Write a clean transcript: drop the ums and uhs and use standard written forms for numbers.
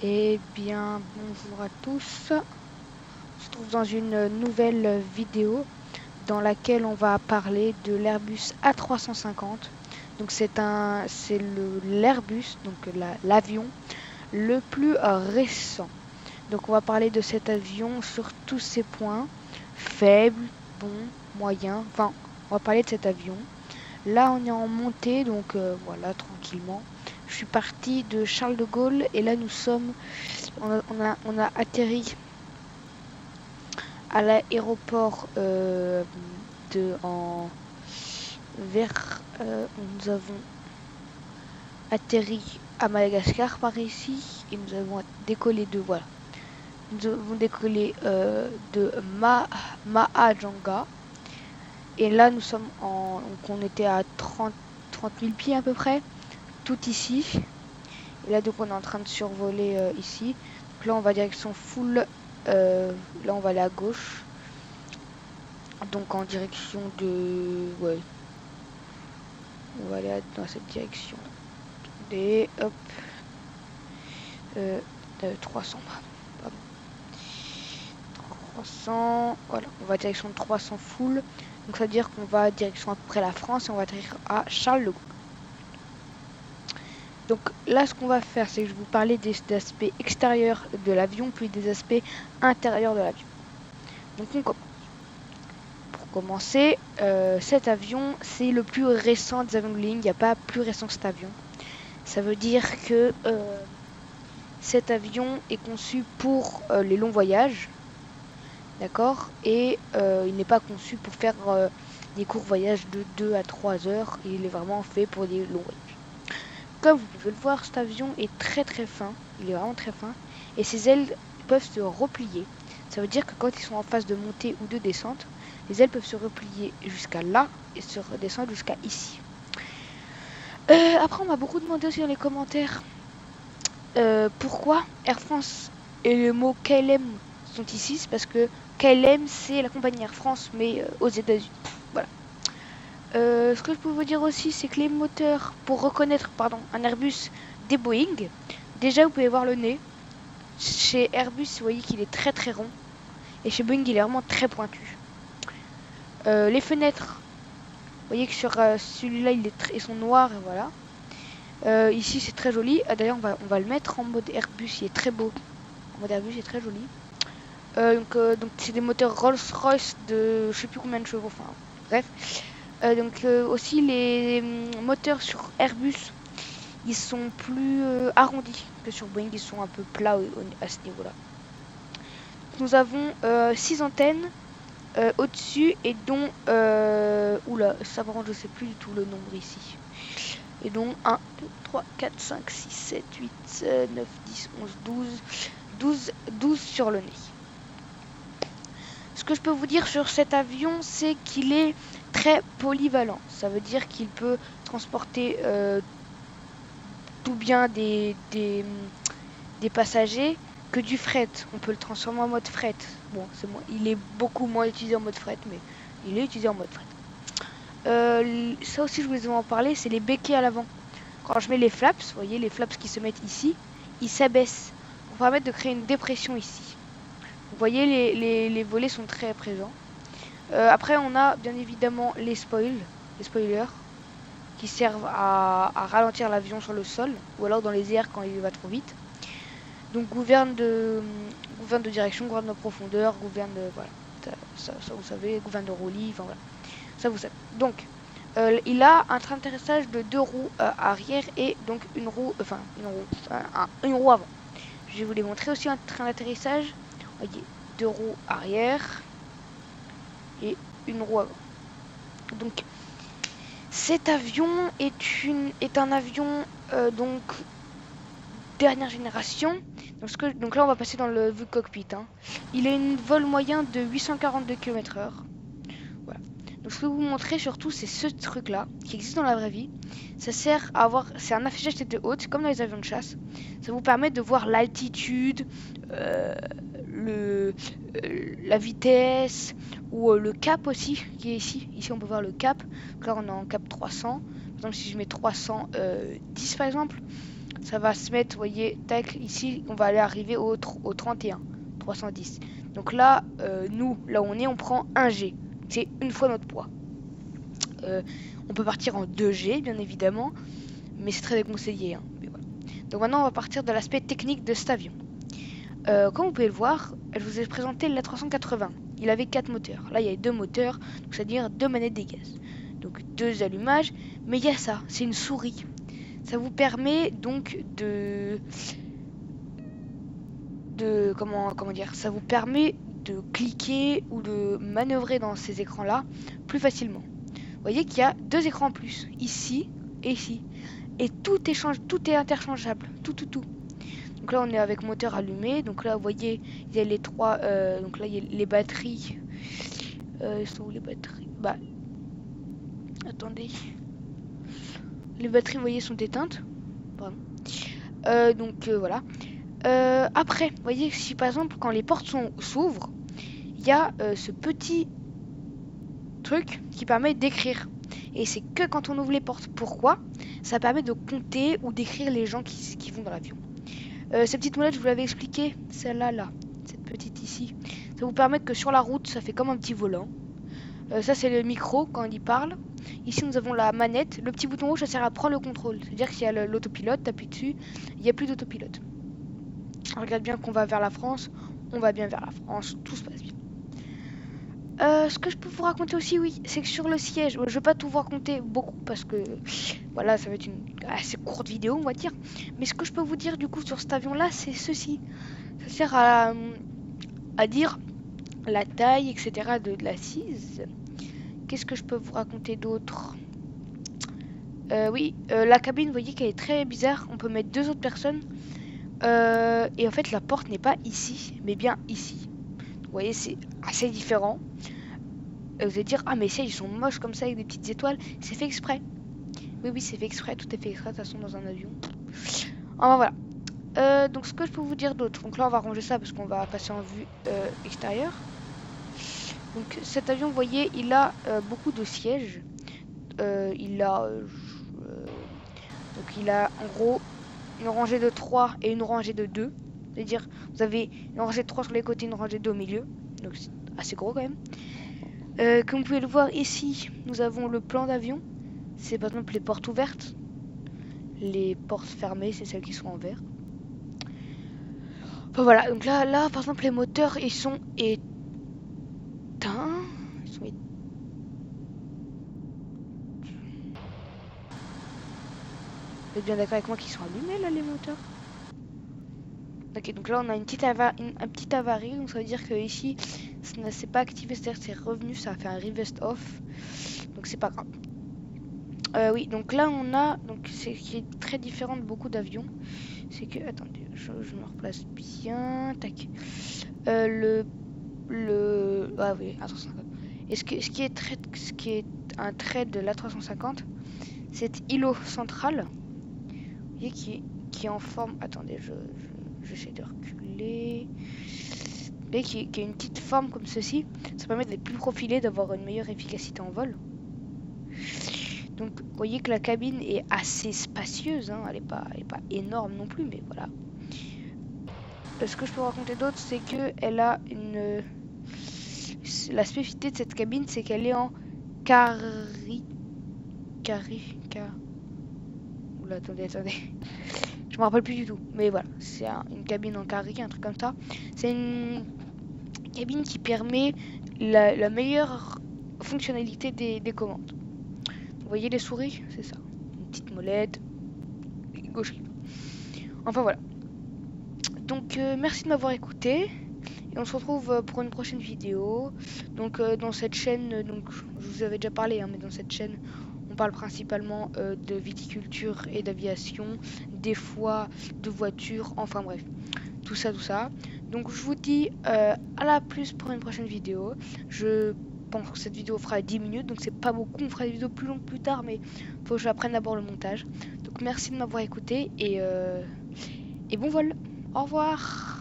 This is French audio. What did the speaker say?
Eh bien, bonjour à tous. On se trouve dans une nouvelle vidéo dans laquelle on va parler de l'Airbus A350. Donc c'est l'Airbus, donc l'avion le plus récent. Donc on va parler de cet avion sur tous ses points, faibles, bons, moyens. Enfin, on va parler de cet avion. Là, on est en montée, donc voilà, tranquillement. Je suis parti de Charles de Gaulle et là, on a atterri à l'aéroport nous avons atterri à Madagascar par ici et nous avons décollé voilà. Nous avons décollé de Mahajanga et là nous sommes donc on était à 30 000 pieds à peu près, tout ici. Et là donc on est en train de survoler ici. Donc là on va direction full, là on va aller à gauche. Donc en direction de... Ouais. On va aller dans cette direction. Et hop. 300. Pardon. 300. Voilà. On va direction de 300 full. Donc ça veut dire qu'on va direction à peu près la France et on va atterrir à Charles de Gaulle. Donc là ce qu'on va faire c'est que je vais vous parler des aspects extérieurs de l'avion puis des aspects intérieurs de l'avion. Donc on commence. Commencer, cet avion c'est le plus récent des avions de ligne, il n'y a pas plus récent que cet avion. Ça veut dire que cet avion est conçu pour les longs voyages, d'accord, et il n'est pas conçu pour faire des courts voyages de 2 à 3 heures, il est vraiment fait pour des longs voyages. Comme vous pouvez le voir, cet avion est très très fin, il est vraiment très fin, et ses ailes peuvent se replier. Ça veut dire que quand ils sont en phase de montée ou de descente, les ailes peuvent se replier jusqu'à là et se redescendre jusqu'à ici. Après, on m'a beaucoup demandé aussi dans les commentaires pourquoi Air France et le mot KLM sont ici. C'est parce que KLM, c'est la compagnie Air France, mais aux États-Unis. Voilà. Ce que je peux vous dire aussi, c'est que les moteurs, pour reconnaître un Airbus des Boeing, déjà vous pouvez voir le nez. Chez Airbus, vous voyez qu'il est très très rond. Et chez Boeing, il est vraiment très pointu. Les fenêtres, vous voyez que sur celui-là, ils sont noirs, et voilà. Ici, c'est très joli. D'ailleurs, on va le mettre en mode Airbus, il est très beau. En mode Airbus, il est très joli. Donc c'est des moteurs Rolls-Royce de je sais plus combien de chevaux, enfin bref. Aussi, les moteurs sur Airbus, ils sont plus arrondis que sur Boeing, ils sont un peu plats à ce niveau-là. Nous avons 6 antennes au-dessus et dont oula, ça par contre je sais plus du tout le nombre ici. Et donc 1, 2, 3, 4, 5, 6, 7, 8, 9, 10, 11, 12 sur le nez. Ce que je peux vous dire sur cet avion, c'est qu'il est très polyvalent. Ça veut dire qu'il peut transporter tout bien des passagers que du fret. On peut le transformer en mode fret. Bon, il est beaucoup moins utilisé en mode fret, mais il est utilisé en mode fret. Ça aussi, je voulais vous en parler, c'est les béquets à l'avant. Quand je mets les flaps, vous voyez les flaps qui se mettent ici, ils s'abaissent pour permettre de créer une dépression ici. Vous voyez, les volets sont très présents. Après, on a bien évidemment les spoilers qui servent à ralentir l'avion sur le sol ou alors dans les airs quand il va trop vite. Donc gouverne de direction, gouverne de profondeur, gouverne de voilà, ça vous savez, gouverne de roulis, enfin voilà, ça vous savez. Donc il a un train d'atterrissage de 2 roues arrière et donc une roue avant. Je vais vous les montrer aussi un train d'atterrissage. Voyez, 2 roues arrière et une roue avant. Donc cet avion est un avion donc dernière génération. Donc là on va passer dans le vue cockpit. Il a un vol moyen de 842 km/h. Voilà. Donc ce que je vais vous montrer surtout c'est ce truc là qui existe dans la vraie vie. Ça sert à avoir, c'est un affichage tête haute comme dans les avions de chasse. Ça vous permet de voir l'altitude, la vitesse ou le cap aussi qui est ici. Ici on peut voir le cap. Donc là on est en cap 300. Par exemple si je mets 310 par exemple, ça va se mettre, vous voyez, tac, ici, on va aller arriver au 31, 310. Donc là, nous, là où on est, on prend 1 G. C'est une fois notre poids. On peut partir en 2 G, bien évidemment, mais c'est très déconseillé. Hein. Mais voilà. Donc maintenant, on va partir de l'aspect technique de cet avion. Comme vous pouvez le voir, je vous ai présenté l'A380. Il avait 4 moteurs. Là, il y a 2 moteurs, c'est-à-dire 2 manettes des gaz. Donc 2 allumages, mais il y a ça, c'est une souris. Ça vous permet donc comment dire, ça vous permet de cliquer ou de manœuvrer dans ces écrans-là plus facilement. Vous voyez qu'il y a 2 écrans en plus, ici et ici. Et tout est interchangeable, tout. Donc là on est avec moteur allumé, donc là vous voyez il y a les 3, donc là il y a les batteries. Ils sont où les batteries? Bah, attendez. Les batteries vous voyez sont éteintes. Pardon. Donc voilà. Après, vous voyez si par exemple quand les portes s'ouvrent, il y a ce petit truc qui permet d'écrire. Et c'est que quand on ouvre les portes. Pourquoi? Ça permet de compter ou d'écrire les gens qui vont dans l'avion. Ces petites molettes, je vous l'avais expliqué, celle-là, là, cette petite ici, ça vous permet que sur la route, ça fait comme un petit volant. Ça, c'est le micro quand il parle. Ici, nous avons la manette. Le petit bouton rouge, ça sert à prendre le contrôle. C'est-à-dire que s'il y a l'autopilote, t'appuies dessus, il n'y a plus d'autopilote. Regarde bien qu'on va vers la France, on va bien vers la France, tout se passe bien. Ce que je peux vous raconter aussi, oui, c'est que sur le siège, je vais pas tout vous raconter beaucoup parce que voilà, ça va être une assez courte vidéo, on va dire. Mais ce que je peux vous dire du coup sur cet avion-là, c'est ceci. Ça sert à dire la taille, etc. de l'assise. Qu'est-ce que je peux vous raconter d'autre? Oui, la cabine, vous voyez qu'elle est très bizarre. On peut mettre 2 autres personnes. Et en fait, la porte n'est pas ici, mais bien ici. Vous voyez, c'est assez différent. Vous allez dire, ah mais ça, ils sont moches comme ça avec des petites étoiles. C'est fait exprès. Oui, c'est fait exprès. Tout est fait exprès de toute façon dans un avion. Enfin voilà. Donc ce que je peux vous dire d'autre. Donc là, on va ranger ça parce qu'on va passer en vue extérieure. Donc cet avion, vous voyez, il a beaucoup de sièges. Il a en gros une rangée de 3 et une rangée de 2. C'est-à-dire, vous avez une rangée de 3 sur les côtés, une rangée de 2 au milieu. Donc c'est assez gros quand même. Comme vous pouvez le voir ici, nous avons le plan d'avion. C'est par exemple les portes ouvertes. Les portes fermées, c'est celles qui sont en vert. Enfin voilà, donc là par exemple les moteurs ils sont éteints. Vous êtes bien d'accord avec moi qu'ils sont allumés là les moteurs? Ok, donc là on a un petit avarie, donc ça veut dire que ici ça ne s'est pas activé, c'est-à-dire que c'est revenu, ça a fait un revest off, donc c'est pas grave. Oui, donc là on a, donc c'est qui est très différent de beaucoup d'avions, c'est que, attendez, je me replace bien, tac. Ah oui, A350. Et ce qui est un trait de l'A350, cet îlot central, vous voyez, qui est en forme, attendez, j'essaie de reculer. Vous voyez, qui a une petite forme comme ceci, ça permet d'être plus profilé, d'avoir une meilleure efficacité en vol. Donc vous voyez que la cabine est assez spacieuse, hein. Elle est pas énorme non plus, mais voilà. Ce que je peux vous raconter d'autre, c'est que elle a une... La spécificité de cette cabine, c'est qu'elle est en Oula, attendez. Je me rappelle plus du tout, mais voilà, c'est une cabine en carré, un truc comme ça. C'est une cabine qui permet la meilleure fonctionnalité des commandes. Vous voyez les souris, c'est ça. Une petite molette, gauche. Enfin voilà. Donc merci de m'avoir écouté. Et on se retrouve pour une prochaine vidéo. Donc dans cette chaîne, donc je vous avais déjà parlé, hein, mais dans cette chaîne, on parle principalement de viticulture et d'aviation, des fois de voitures, enfin bref, tout ça. Donc je vous dis à la plus pour une prochaine vidéo. Je pense que cette vidéo fera 10 minutes, donc c'est pas beaucoup. On fera des vidéos plus longues plus tard, mais faut que j'apprenne d'abord le montage. Donc merci de m'avoir écouté et bon vol. Au revoir.